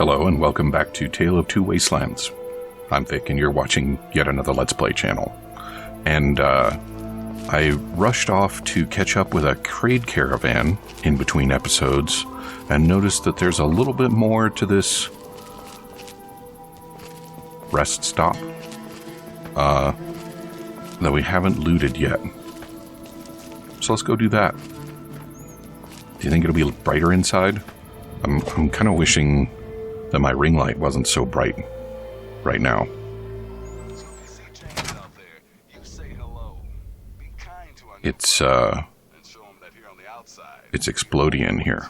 Hello and welcome back to Tale of Two Wastelands. I'm Vic and you're watching yet another Let's Play channel. And I rushed off to catch up with a trade caravan in between episodes and noticed that there's a little bit more to this rest stop that we haven't looted yet. So let's go do that. Do you think it'll be brighter inside? I'm kind of wishing that my ring light wasn't so bright right now. It's exploding in here.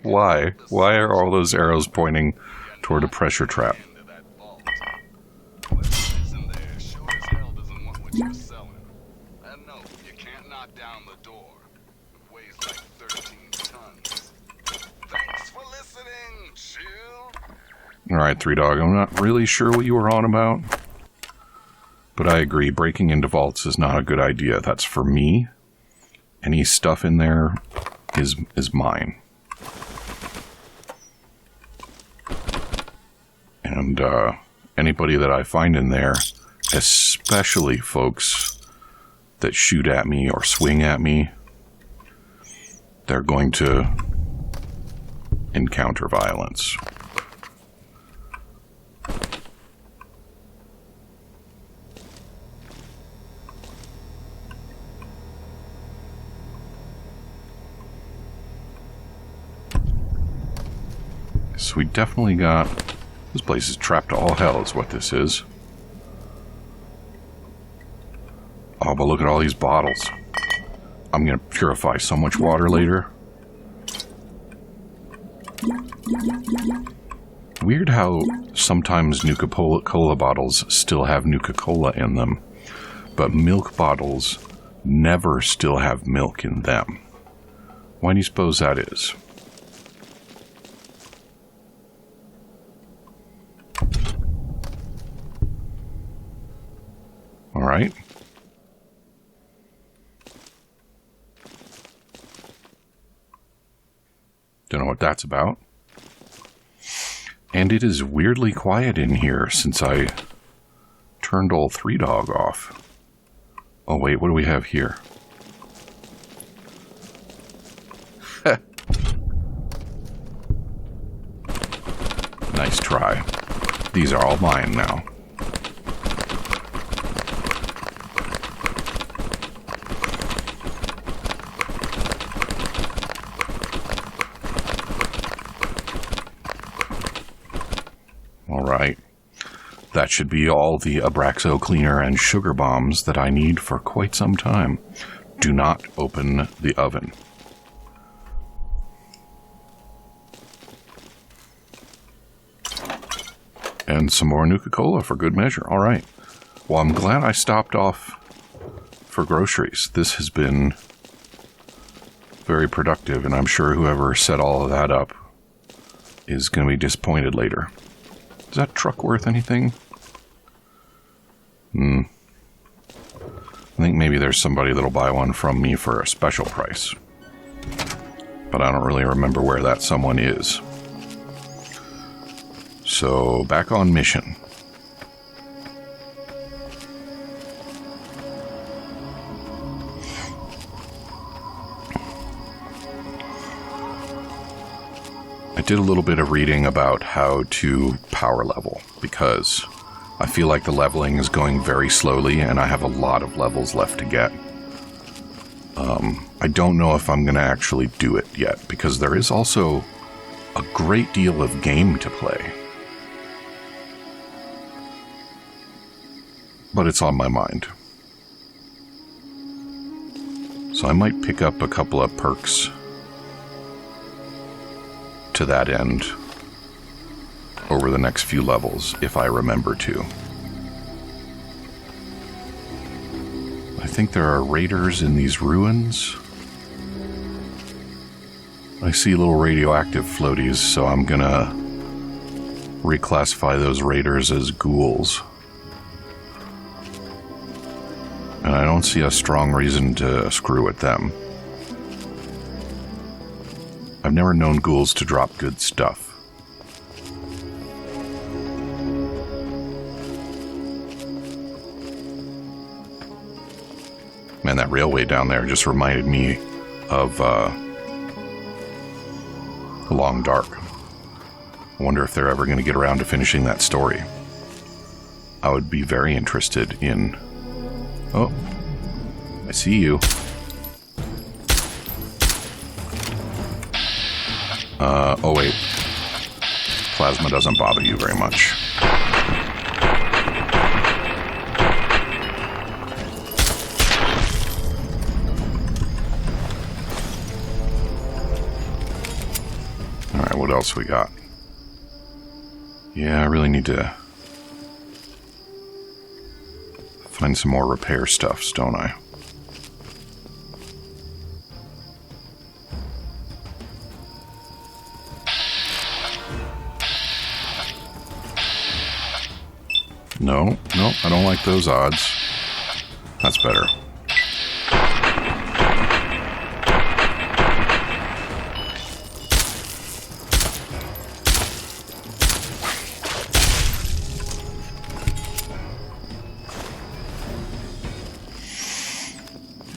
Why? Why are all those arrows pointing toward a pressure trap? Alright, Three Dog, I'm not really sure what you were on about. But I agree, breaking into vaults is not a good idea. That's for me. Any stuff in there is mine. And anybody that I find in there, especially folks that shoot at me or swing at me, they're going to encounter violence. So we definitely got... This place is trapped to all hell is what this is. Oh, but look at all these bottles. I'm going to purify so much water later. Weird how sometimes Nuka-Cola bottles still have Nuka-Cola in them, but milk bottles never still have milk in them. Why do you suppose that is? Alright. Don't know what that's about. And it is weirdly quiet in here since I turned old Three Dog off. Oh wait, what do we have here? Nice try. These are all mine now. Alright. That should be all the Abraxo cleaner and sugar bombs that I need for quite some time. Do not open the oven. And some more Nuka-Cola for good measure. Alright. Well, I'm glad I stopped off for groceries. This has been very productive, and I'm sure whoever set all of that up is going to be disappointed later. Is that truck worth anything? I think maybe there's somebody that'll buy one from me for a special price. But I don't really remember where that someone is. So, back on mission. I did a little bit of reading about how to power level, because I feel like the leveling is going very slowly and I have a lot of levels left to get. I don't know if I'm going to actually do it yet, because there is also a great deal of game to play. But it's on my mind. So I might pick up a couple of perks to that end over the next few levels, if I remember to. I think there are raiders in these ruins. I see little radioactive floaties, so I'm gonna reclassify those raiders as ghouls. And I don't see a strong reason to screw with them. I've never known ghouls to drop good stuff. Man, that railway down there just reminded me of Long Dark. I wonder if they're ever going to get around to finishing that story. I would be very interested in... Oh, I see you. Oh wait. Plasma doesn't bother you very much. Alright, what else we got? Yeah, I really need to find some more repair stuffs, don't I? No, I don't like those odds. That's better.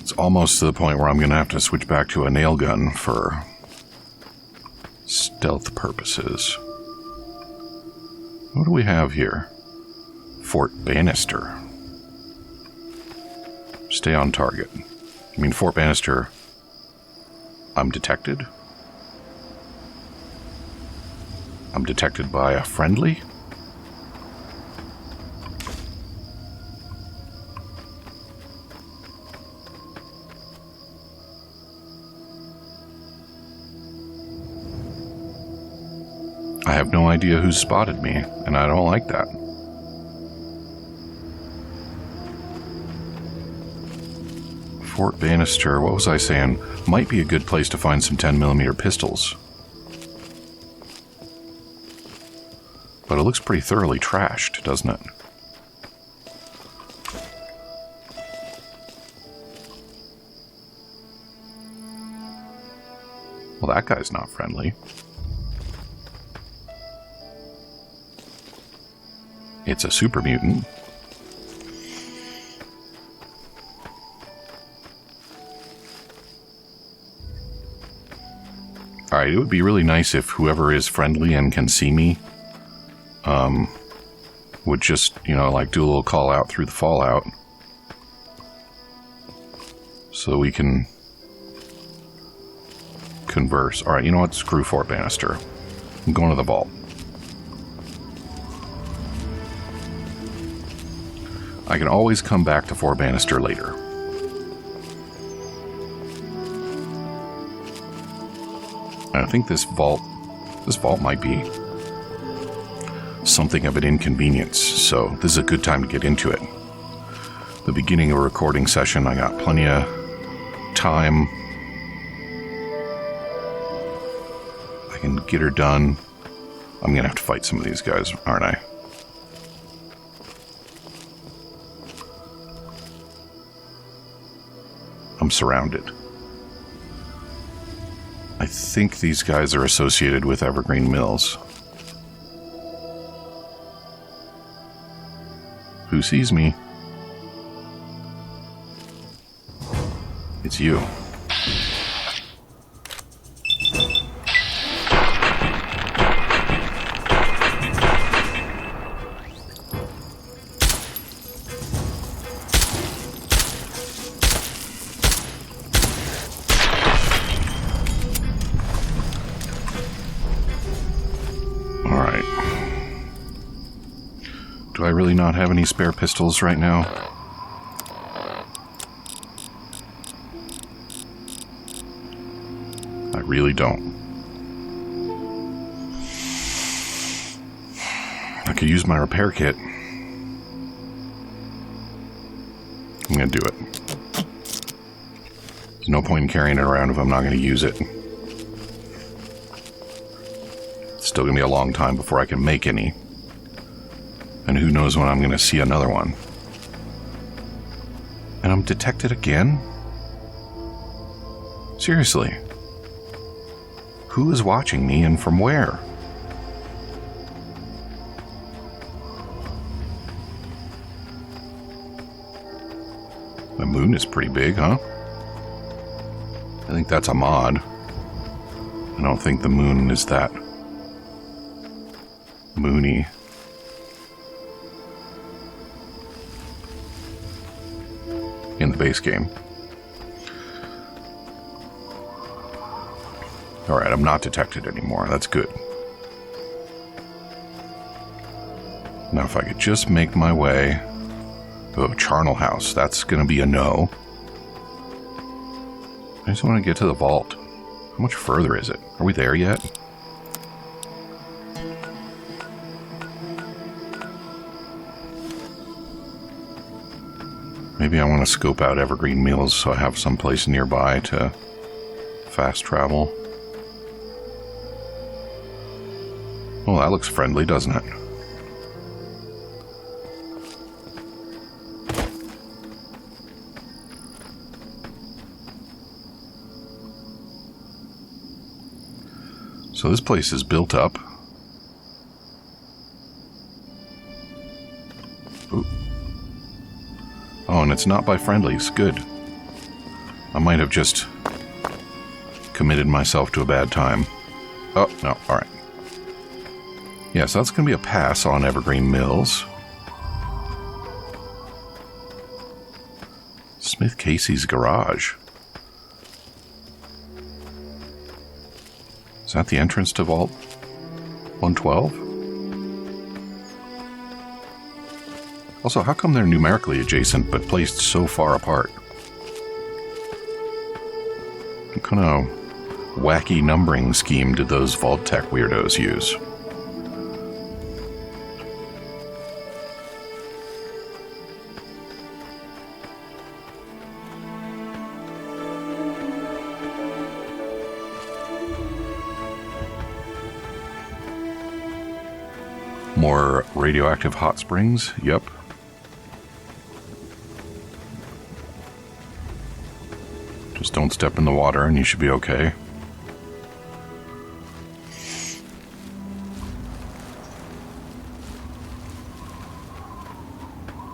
It's almost to the point where I'm going to have to switch back to a nail gun for stealth purposes. What do we have here? Fort Bannister. Stay on target. You mean Fort Bannister, I'm detected? I'm detected by a friendly? I have no idea who spotted me, and I don't like that. Fort Bannister, what was I saying? Might be a good place to find some 10mm pistols. But it looks pretty thoroughly trashed, doesn't it? Well, that guy's not friendly. It's a super mutant. Alright, it would be really nice if whoever is friendly and can see me would just, you know, like do a little call out through the fallout so we can converse. Alright, you know what? Screw Fort Bannister. I'm going to the vault. I can always come back to Fort Bannister later. I think this vault might be something of an inconvenience, so this is a good time to get into it. The beginning of a recording session, I got plenty of time. I can get her done. I'm gonna have to fight some of these guys, aren't I? I'm surrounded. I think these guys are associated with Evergreen Mills. Who sees me? It's you. Do I really not have any spare pistols right now? I really don't. I could use my repair kit. I'm gonna do it. There's no point in carrying it around if I'm not gonna use it. It's still gonna be a long time before I can make any. And who knows when I'm going to see another one. And I'm detected again? Seriously. Who is watching me and from where? The moon is pretty big, huh? I think that's a mod. I don't think the moon is that moony. In the base game. Alright, I'm not detected anymore. That's good. Now if I could just make my way... Oh, charnel house. That's gonna be a no. I just want to get to the vault. How much further is it? Are we there yet? Maybe I want to scope out Evergreen Mills so I have someplace nearby to fast travel. Well, that looks friendly, doesn't it? So this place is built up. Ooh. Oh, and it's not by friendlies. Good. I might have just committed myself to a bad time. Oh, no. Alright. Yeah, so that's going to be a pass on Evergreen Mills. Smith Casey's garage. Is that the entrance to Vault 112? Also, how come they're numerically adjacent but placed so far apart? What kind of wacky numbering scheme did those Vault Tech weirdos use? More radioactive hot springs? Yep. Just don't step in the water and you should be okay.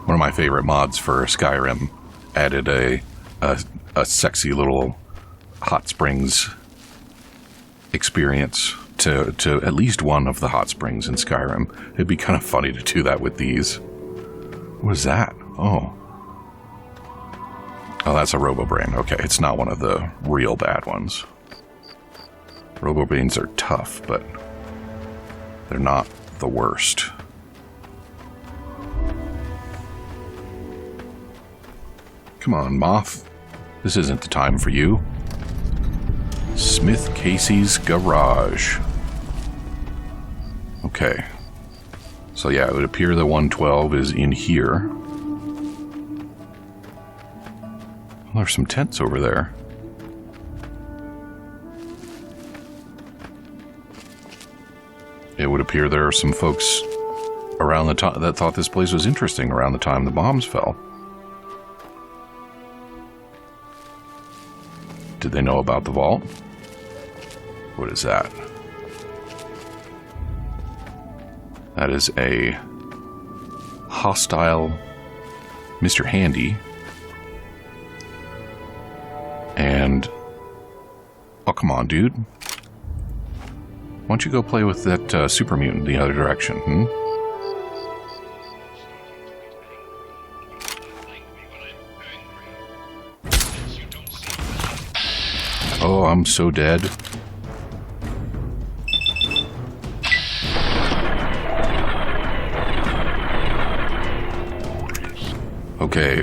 One of my favorite mods for Skyrim added a sexy little hot springs experience to at least one of the hot springs in Skyrim. It'd be kind of funny to do that with these. What is that? Oh, that's a Robobrain. Okay, it's not one of the real bad ones. Robobrains are tough, but they're not the worst. Come on, Moth. This isn't the time for you. Smith Casey's garage. Okay. So yeah, it would appear the 112 is in here. Well, there's some tents over there. It would appear there are some folks around the time that thought this place was interesting around the time the bombs fell. Did they know about the vault? What is that? That is a hostile Mr. Handy. And... oh, come on, dude. Why don't you go play with that super mutant the other direction, hmm? Oh, I'm so dead. Okay.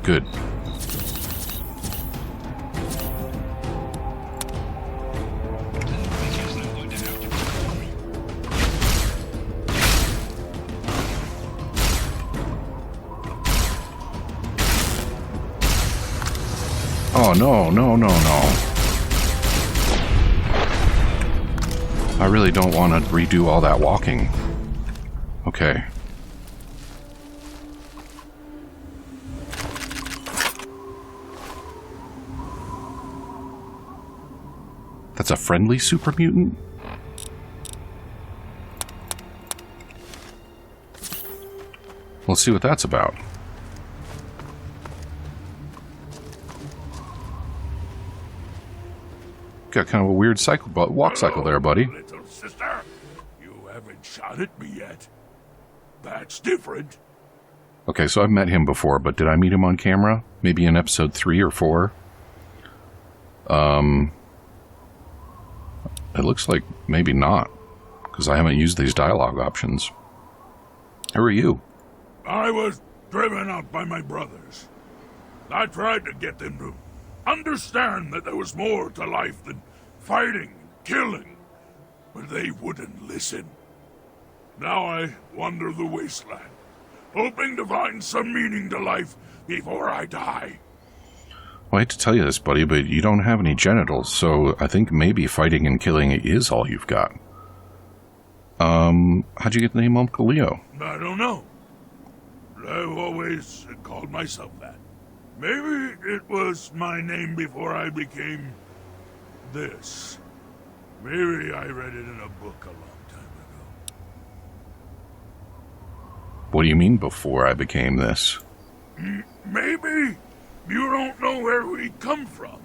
Good. Oh, no, no, no, no. I really don't want to redo all that walking. Okay. That's a friendly super mutant? Let's see what that's about. Got kind of a weird walk cycle there, buddy. Little sister, you haven't shot at me yet. That's different. Okay, so I've met him before, but did I meet him on camera? Maybe in episode 3 or 4? It looks like maybe not, because I haven't used these dialogue options. Who are you? I was driven out by my brothers. I tried to get them to understand that there was more to life than fighting and killing, but they wouldn't listen. Now I wander the wasteland, hoping to find some meaning to life before I die. Well, I hate to tell you this, buddy, but you don't have any genitals, so I think maybe fighting and killing is all you've got. How'd you get the name Uncle Leo? I don't know. I've always called myself that. Maybe it was my name before I became this. Maybe I read it in a book a long time ago. What do you mean before I became this? Maybe you don't know where we come from.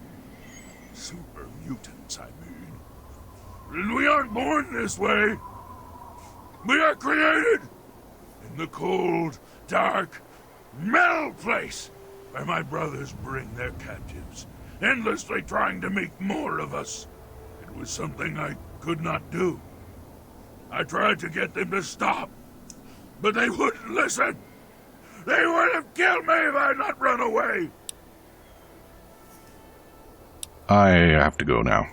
Super mutants, I mean. We aren't born this way. We are created in the cold, dark, metal place where my brothers bring their captives, endlessly trying to make more of us. It was something I could not do. I tried to get them to stop, but they wouldn't listen. They would have killed me if I had not run away. I have to go now.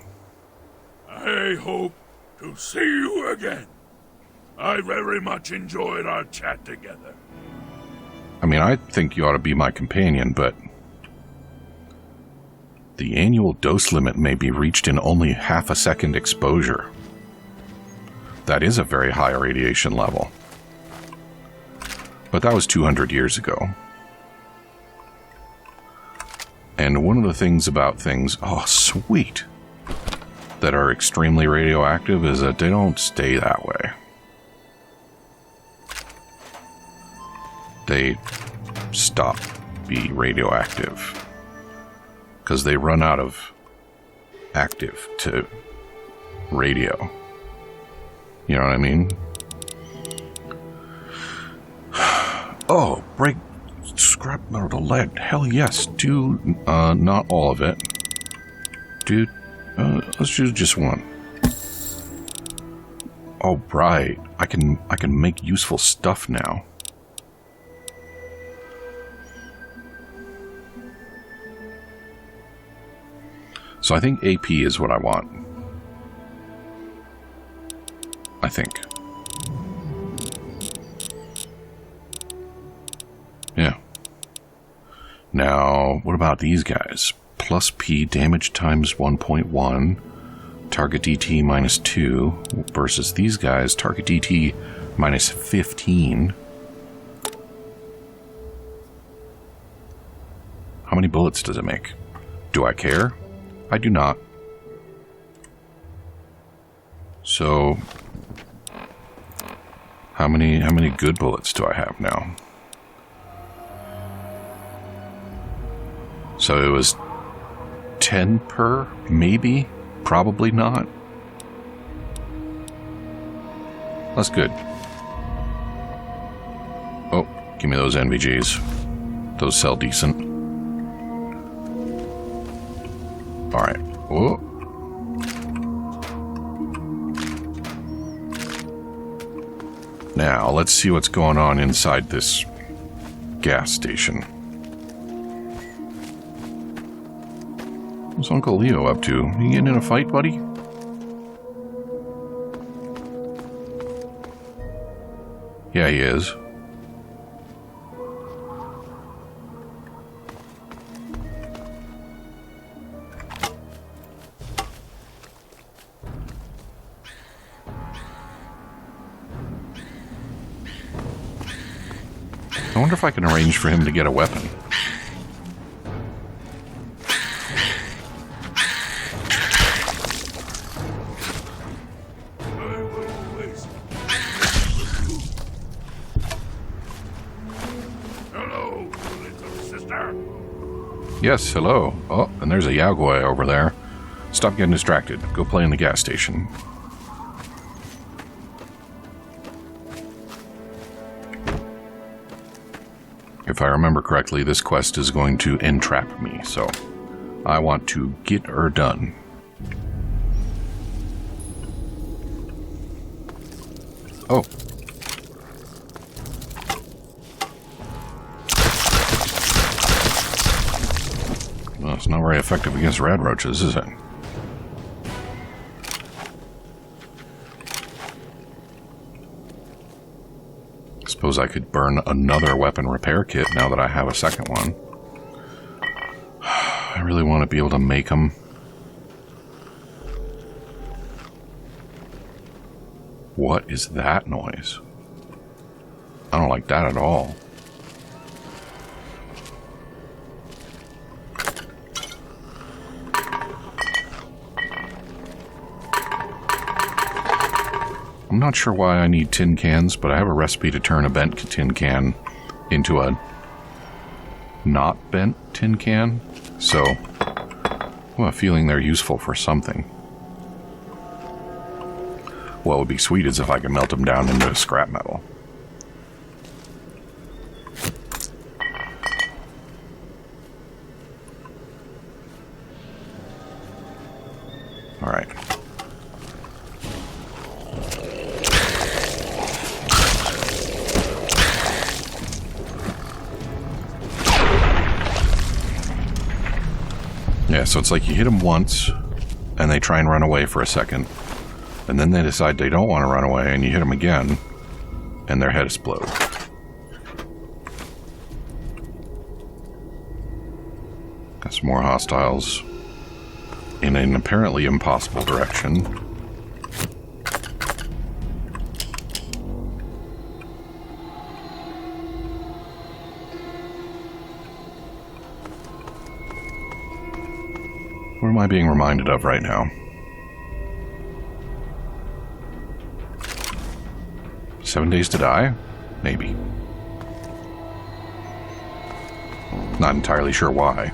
I hope to see you again. I very much enjoyed our chat together. I mean, I think you ought to be my companion, but the annual dose limit may be reached in only half a second exposure. That is a very high radiation level. But that was 200 years ago. And one of the things about things, oh sweet, that are extremely radioactive is that they don't stay that way. They stop being radioactive because they run out of active to radio. You know what I mean? Oh, break scrap metal lead. Hell yes. Do not all of it. Dude, let's do just one. Oh right. I can make useful stuff now. So I think AP is what I want. I think. Yeah. Now, what about these guys? Plus P, damage times 1.1, target DT minus 2, versus these guys, target DT minus 15. How many bullets does it make? Do I care? I do not. So, how many good bullets do I have now? So it was 10 per, maybe, probably not. That's good. Oh, give me those NVGs. Those sell decent. Alright. Whoa. Now, let's see what's going on inside this gas station. What's Uncle Leo up to? You getting in a fight, buddy? Yeah, he is. I wonder if I can arrange for him to get a weapon. mister? Yes, hello. Oh, and there's a Yaogoi over there. Stop getting distracted. Go play in the gas station. If I remember correctly, this quest is going to entrap me, so I want to get her done. Oh. Well, it's not very effective against rad roaches, is it? Suppose I could burn another weapon repair kit now that I have a second one. I really want to be able to make them. What is that noise? I don't like that at all. I'm not sure why I need tin cans, but I have a recipe to turn a bent tin can into a not bent tin can, so I have a feeling they're useful for something. What would be sweet is if I could melt them down into scrap metal. Alright. Yeah, so it's like you hit them once, and they try and run away for a second, and then they decide they don't want to run away, and you hit them again, and their head explodes. Got some more hostiles in an apparently impossible direction. What am I being reminded of right now? 7 Days to Die? Maybe. Not entirely sure why.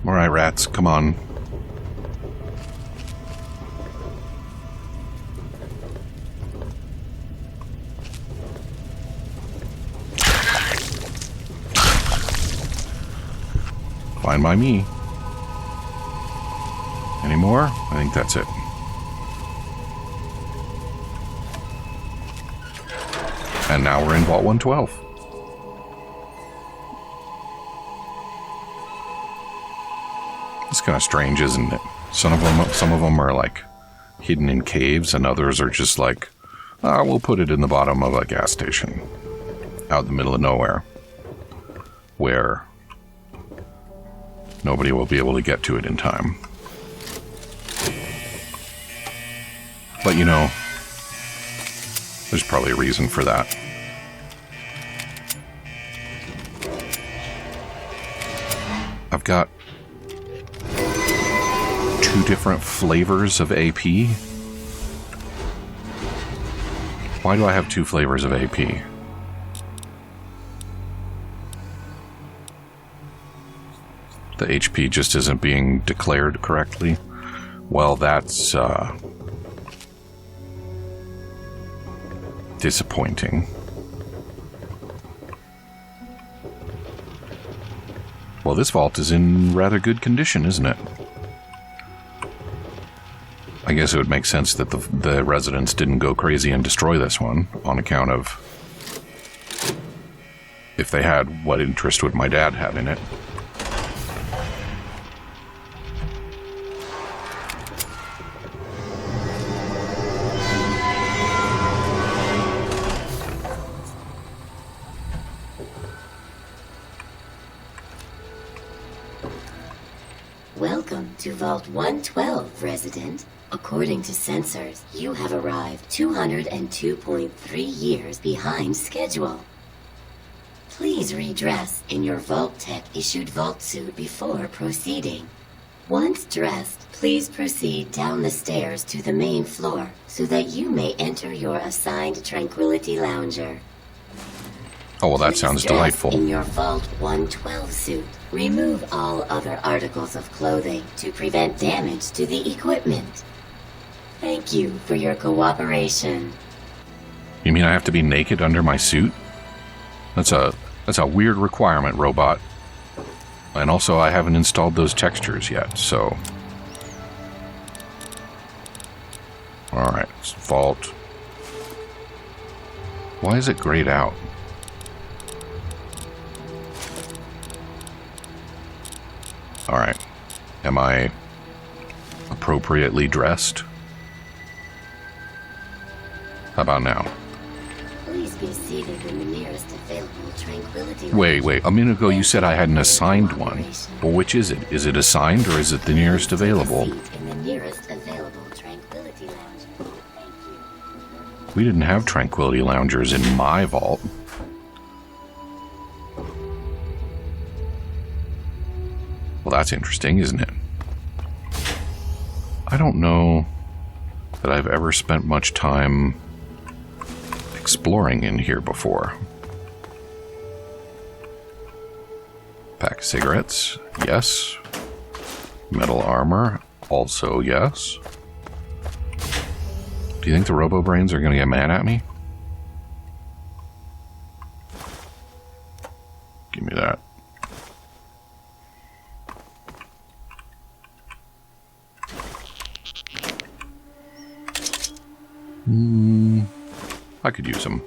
Alright, rats, come on. Fine by me. Any more? I think that's it. And now we're in Vault 112. It's kind of strange, isn't it? Some of them are like hidden in caves, and others are just like, we'll put it in the bottom of a gas station out in the middle of nowhere, where nobody will be able to get to it in time. But you know, there's probably a reason for that. I've got 2 different flavors of AP. Why do I have 2 flavors of AP? The HP just isn't being declared correctly. Well, that's disappointing. Well, this vault is in rather good condition, isn't it? I guess it would make sense that the residents didn't go crazy and destroy this one on account of if they had, what interest would my dad have in it? Welcome to Vault 112, resident. According to sensors, you have arrived 202.3 years behind schedule. Please redress in your Vault Tech-issued vault suit before proceeding. Once dressed, please proceed down the stairs to the main floor so that you may enter your assigned Tranquility Lounger. Oh, well, that Please sounds dress delightful. in your Vault 112 suit. Remove all other articles of clothing to prevent damage to the equipment. Thank you for your cooperation. You mean I have to be naked under my suit? That's a weird requirement, robot. And also, I haven't installed those textures yet, so... Alright, Vault. Why is it grayed out? Alright. Am I appropriately dressed? How about now? Please be seated in the nearest available Tranquility Wait. A minute ago you said I hadn't assigned one. Well, which is it? Is it assigned or is it the nearest available? Seat in the nearest available Tranquility Lounge. Thank you. We didn't have Tranquility Loungers in my vault. Well, that's interesting, isn't it? I don't know that I've ever spent much time exploring in here before. Pack of cigarettes, yes. Metal armor, also yes. Do you think the Robo-Brains are going to get mad at me? Give me that. I could use them.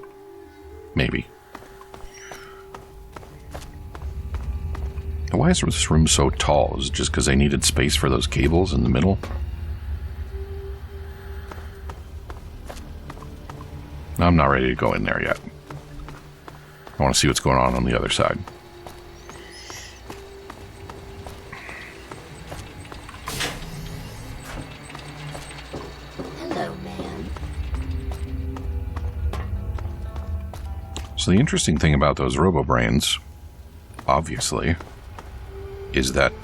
Maybe. Why is this room so tall? Is it just because they needed space for those cables in the middle? I'm not ready to go in there yet. I want to see what's going on the other side. Hello, man. So the interesting thing about those Robo-Brains, obviously, is that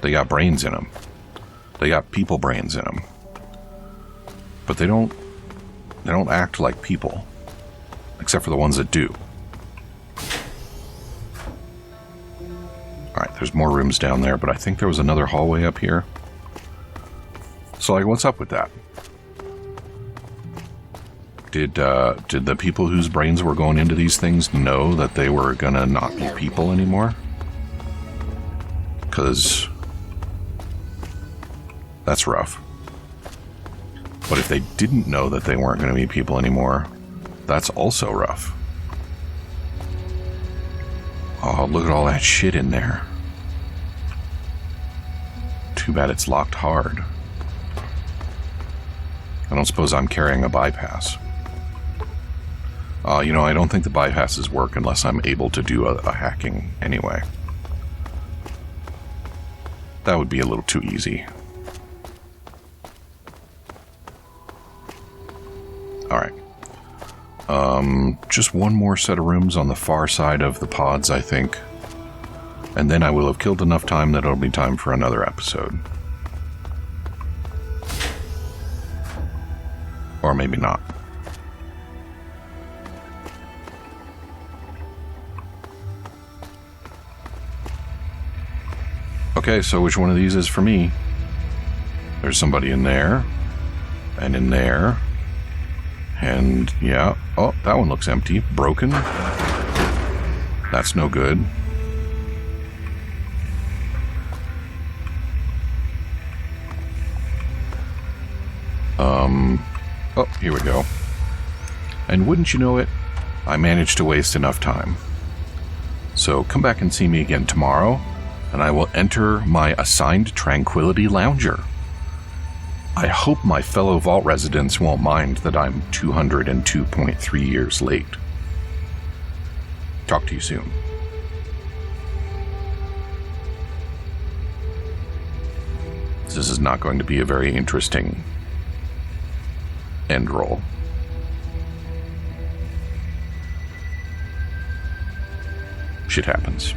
they got brains in them. They got people brains in them. But they don't act like people, except for the ones that do. Alright, there's more rooms down there, but I think there was another hallway up here. So, like, what's up with that? Did the people whose brains were going into these things know that they were gonna not be people anymore? Because that's rough. But if they didn't know that they weren't going to be people anymore, that's also rough. Oh, look at all that shit in there. Too bad it's locked hard. I don't suppose I'm carrying a bypass. You know, I don't think the bypasses work unless I'm able to do a hacking anyway. That would be a little too easy. Alright. Just one more set of rooms on the far side of the pods, I think. And then I will have killed enough time that it'll be time for another episode. Or maybe not. Okay, so which one of these is for me? There's somebody in there. And in there. And, yeah. Oh, that one looks empty. Broken. That's no good. Oh, here we go. And wouldn't you know it, I managed to waste enough time. So come back and see me again tomorrow, and I will enter my assigned Tranquility Lounger. I hope my fellow Vault residents won't mind that I'm 202.3 years late. Talk to you soon. this is not going to be a very interesting end roll. Shit happens.